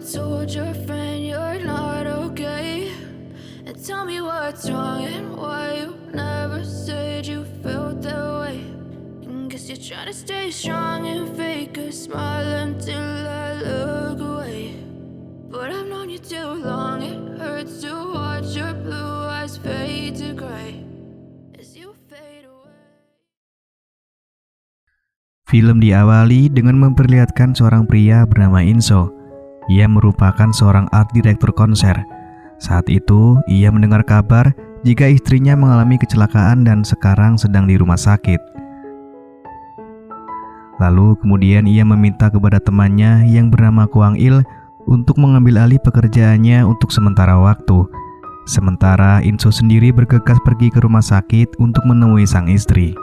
told your friend you're not okay? And tell me what's wrong and why you never said you felt that way. And guess you're trying to stay strong and fake a smile until I look away. But I've known you too long, it hurts to watch your blue eyes fade to gray as you fade away. Film diawali dengan memperlihatkan seorang pria bernama Inso. Ia merupakan seorang art director konser. Saat itu, ia mendengar kabar jika istrinya mengalami kecelakaan dan sekarang sedang di rumah sakit. Lalu kemudian ia meminta kepada temannya yang bernama Kwang Il untuk mengambil alih pekerjaannya untuk sementara waktu. Sementara Inso sendiri bergegas pergi ke rumah sakit untuk menemui sang istri.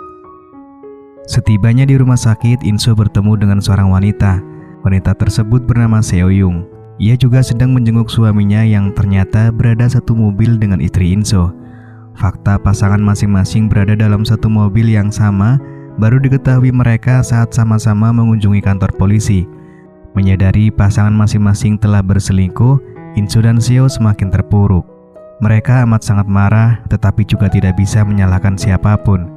Setibanya di rumah sakit, Inso bertemu dengan seorang wanita. Wanita tersebut bernama Seo Yung. Ia juga sedang menjenguk suaminya yang ternyata berada satu mobil dengan istri Inso. Fakta pasangan masing-masing berada dalam satu mobil yang sama baru diketahui mereka saat sama-sama mengunjungi kantor polisi. Menyadari pasangan masing-masing telah berselingkuh, Inso dan Seo semakin terpuruk. Mereka amat sangat marah, tetapi juga tidak bisa menyalahkan siapapun.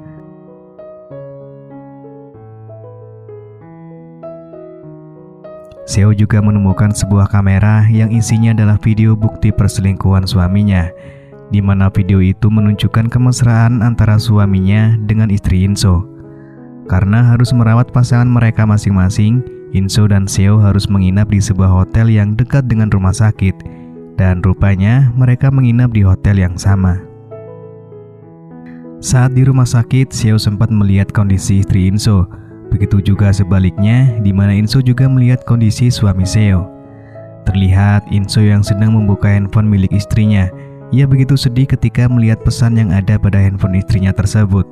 Seo juga menemukan sebuah kamera yang isinya adalah video bukti perselingkuhan suaminya, di mana video itu menunjukkan kemesraan antara suaminya dengan istri Inso. Karena harus merawat pasangan mereka masing-masing, Inso dan Seo harus menginap di sebuah hotel yang dekat dengan rumah sakit, dan rupanya mereka menginap di hotel yang sama. Saat di rumah sakit, Seo sempat melihat kondisi istri Inso. Begitu juga sebaliknya, di mana Inso juga melihat kondisi suami Seo. Terlihat Inso yang sedang membuka handphone milik istrinya. Ia begitu sedih ketika melihat pesan yang ada pada handphone istrinya tersebut.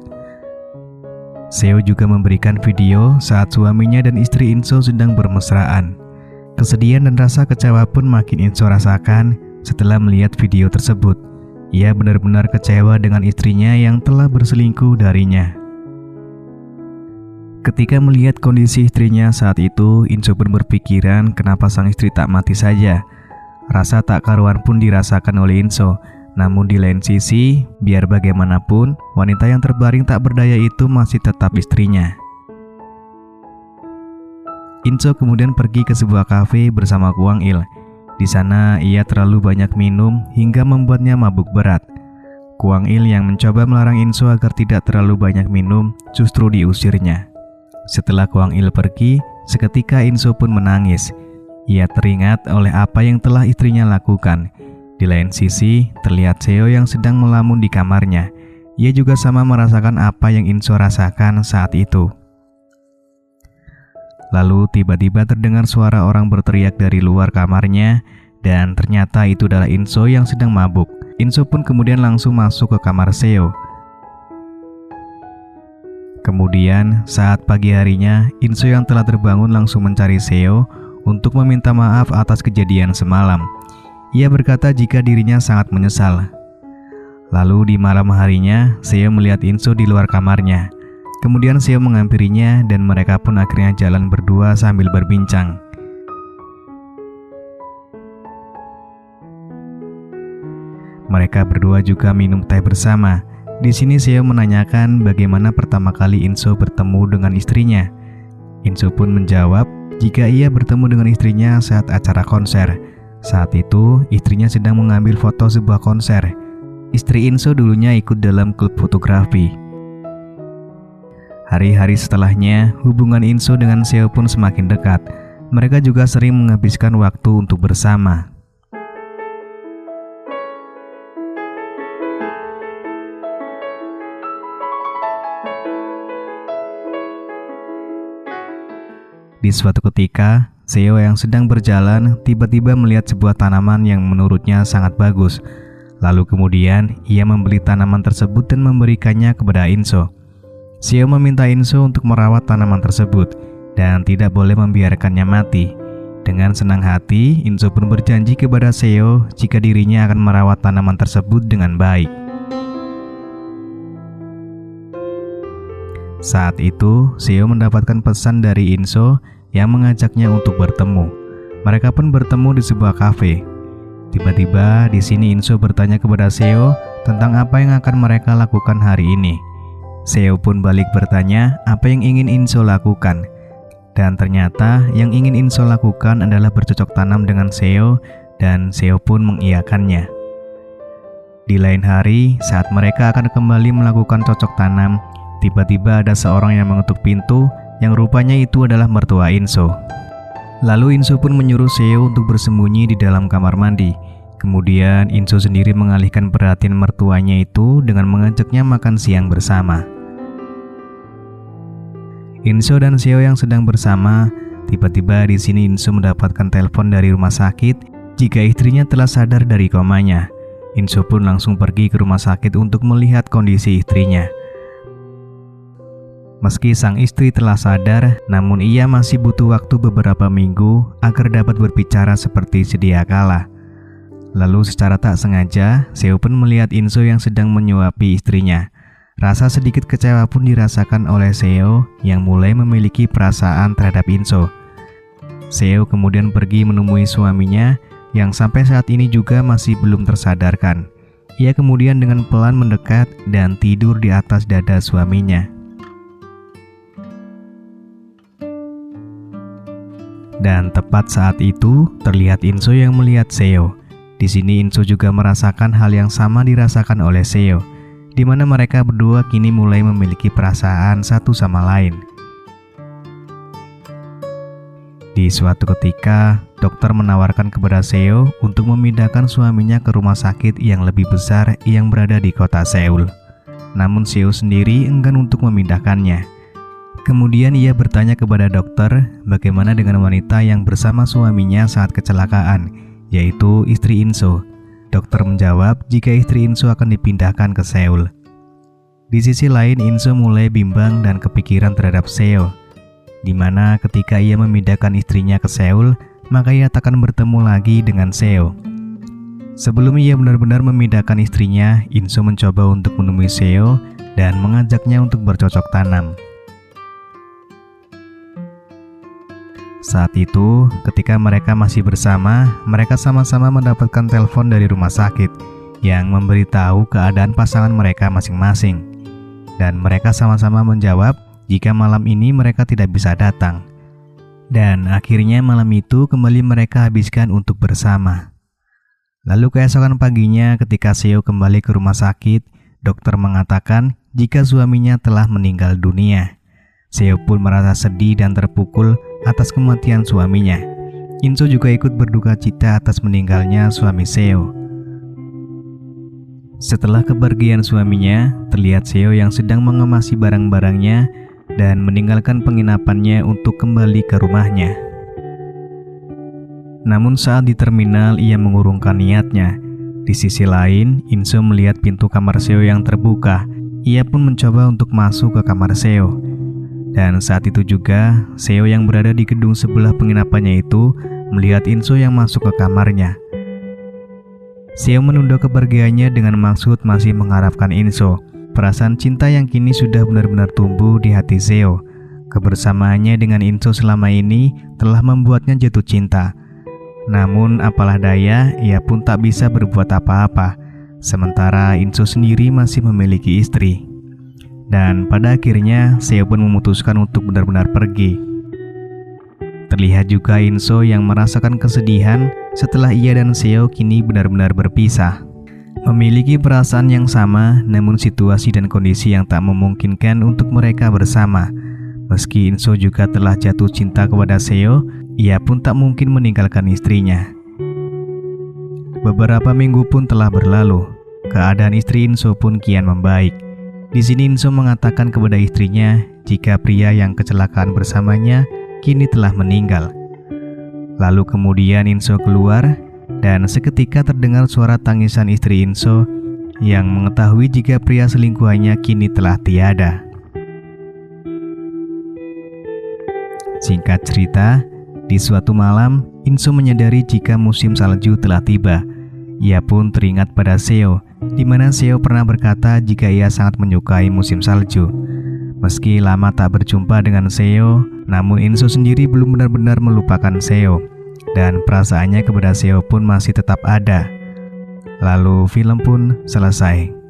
Seo juga memberikan video saat suaminya dan istri Inso sedang bermesraan. Kesedihan dan rasa kecewa pun makin Inso rasakan setelah melihat video tersebut. Ia benar-benar kecewa dengan istrinya yang telah berselingkuh darinya. Ketika melihat kondisi istrinya saat itu, Inso pun berpikiran kenapa sang istri tak mati saja. Rasa tak karuan pun dirasakan oleh Inso. Namun di lain sisi, biar bagaimanapun, wanita yang terbaring tak berdaya itu masih tetap istrinya. Inso kemudian pergi ke sebuah kafe bersama Kwang Il. Di sana ia terlalu banyak minum hingga membuatnya mabuk berat. Kwang Il yang mencoba melarang Inso agar tidak terlalu banyak minum justru diusirnya. Setelah Kwang Il pergi, seketika Inso pun menangis. Ia teringat oleh apa yang telah istrinya lakukan. Di lain sisi, terlihat Seo yang sedang melamun di kamarnya. Ia juga sama merasakan apa yang Inso rasakan saat itu. Lalu tiba-tiba terdengar suara orang berteriak dari luar kamarnya, dan ternyata itu adalah Inso yang sedang mabuk. Inso pun kemudian langsung masuk ke kamar Seo. Kemudian saat pagi harinya, Inso yang telah terbangun langsung mencari Seo untuk meminta maaf atas kejadian semalam. Ia berkata jika dirinya sangat menyesal. Lalu di malam harinya, Seo melihat Inso di luar kamarnya. Kemudian Seo menghampirinya dan mereka pun akhirnya jalan berdua sambil berbincang. Mereka berdua juga minum teh bersama. Di sini Seo menanyakan bagaimana pertama kali Inso bertemu dengan istrinya. Inso pun menjawab jika ia bertemu dengan istrinya saat acara konser. Saat itu, istrinya sedang mengambil foto sebuah konser. Istri Inso dulunya ikut dalam klub fotografi. Hari-hari setelahnya, hubungan Inso dengan Seo pun semakin dekat. Mereka juga sering menghabiskan waktu untuk bersama. Di suatu ketika, Seo yang sedang berjalan tiba-tiba melihat sebuah tanaman yang menurutnya sangat bagus. Lalu kemudian ia membeli tanaman tersebut dan memberikannya kepada Inso. Seo meminta Inso untuk merawat tanaman tersebut dan tidak boleh membiarkannya mati. Dengan senang hati, Inso pun berjanji kepada Seo jika dirinya akan merawat tanaman tersebut dengan baik. Saat itu, Seo mendapatkan pesan dari Inso yang mengajaknya untuk bertemu. Mereka pun bertemu di sebuah kafe. Tiba-tiba di sini Inso bertanya kepada Seo tentang apa yang akan mereka lakukan hari ini. Seo pun balik bertanya apa yang ingin Inso lakukan. Dan ternyata yang ingin Inso lakukan adalah bercocok tanam dengan Seo, dan Seo pun mengiyakannya. Di lain hari, saat mereka akan kembali melakukan cocok tanam, tiba-tiba ada seorang yang mengetuk pintu yang rupanya itu adalah mertua Inso. Lalu Inso pun menyuruh Seo untuk bersembunyi di dalam kamar mandi. Kemudian Inso sendiri mengalihkan perhatian mertuanya itu dengan mengajaknya makan siang bersama. Inso dan Seo yang sedang bersama, tiba-tiba di sini Inso mendapatkan telepon dari rumah sakit jika istrinya telah sadar dari komanya. Inso pun langsung pergi ke rumah sakit untuk melihat kondisi istrinya. Meski sang istri telah sadar, namun ia masih butuh waktu beberapa minggu agar dapat berbicara seperti sedia kala. Lalu secara tak sengaja, Seo pun melihat Inso yang sedang menyuapi istrinya. Rasa sedikit kecewa pun dirasakan oleh Seo yang mulai memiliki perasaan terhadap Inso. Seo kemudian pergi menemui suaminya yang sampai saat ini juga masih belum tersadarkan. Ia kemudian dengan pelan mendekat dan tidur di atas dada suaminya. Dan tepat saat itu, terlihat Inso yang melihat Seo. Di sini Inso juga merasakan hal yang sama dirasakan oleh Seo, di mana mereka berdua kini mulai memiliki perasaan satu sama lain. Di suatu ketika, dokter menawarkan kepada Seo untuk memindahkan suaminya ke rumah sakit yang lebih besar yang berada di kota Seoul. Namun Seo sendiri enggan untuk memindahkannya. Kemudian ia bertanya kepada dokter bagaimana dengan wanita yang bersama suaminya saat kecelakaan, yaitu istri Inso. Dokter menjawab jika istri Inso akan dipindahkan ke Seoul. Di sisi lain, Inso mulai bimbang dan kepikiran terhadap Seo, di mana ketika ia memindahkan istrinya ke Seoul, maka ia tak akan bertemu lagi dengan Seo. Sebelum ia benar-benar memindahkan istrinya, Inso mencoba untuk menemui Seo dan mengajaknya untuk bercocok tanam. Saat itu, ketika mereka masih bersama, mereka sama-sama mendapatkan telepon dari rumah sakit yang memberitahu keadaan pasangan mereka masing-masing. Dan mereka sama-sama menjawab jika malam ini mereka tidak bisa datang. Dan akhirnya malam itu kembali mereka habiskan untuk bersama. Lalu keesokan paginya ketika Seo kembali ke rumah sakit, dokter mengatakan jika suaminya telah meninggal dunia. Seo pun merasa sedih dan terpukul atas kematian suaminya. Inso juga ikut berduka cita atas meninggalnya suami Seo. Setelah kepergian suaminya, terlihat Seo yang sedang mengemasi barang-barangnya dan meninggalkan penginapannya untuk kembali ke rumahnya. Namun saat di terminal ia mengurungkan niatnya. Di sisi lain, Inso melihat pintu kamar Seo yang terbuka. Ia pun mencoba untuk masuk ke kamar Seo. Dan saat itu juga, Seo yang berada di gedung sebelah penginapannya itu melihat Inso yang masuk ke kamarnya. Seo menunda kepergiannya dengan maksud masih mengharapkan Inso. Perasaan cinta yang kini sudah benar-benar tumbuh di hati Seo. Kebersamaannya dengan Inso selama ini telah membuatnya jatuh cinta. Namun apalah daya, ia pun tak bisa berbuat apa-apa. Sementara Inso sendiri masih memiliki istri. Dan pada akhirnya Seo pun memutuskan untuk benar-benar pergi. Terlihat juga Inso yang merasakan kesedihan setelah ia dan Seo kini benar-benar berpisah. Memiliki perasaan yang sama, namun situasi dan kondisi yang tak memungkinkan untuk mereka bersama. Meski Inso juga telah jatuh cinta kepada Seo, ia pun tak mungkin meninggalkan istrinya. Beberapa minggu pun telah berlalu. Keadaan istri Inso pun kian membaik. Di sini Inso mengatakan kepada istrinya jika pria yang kecelakaan bersamanya kini telah meninggal. Lalu kemudian Inso keluar dan seketika terdengar suara tangisan istri Inso yang mengetahui jika pria selingkuhannya kini telah tiada. Singkat cerita, di suatu malam Inso menyadari jika musim salju telah tiba. Ia pun teringat pada Seo, di mana Seo pernah berkata jika ia sangat menyukai musim salju. Meski lama tak berjumpa dengan Seo, namun Inso sendiri belum benar-benar melupakan Seo. dan perasaannya kepada Seo pun masih tetap ada. Lalu film pun selesai.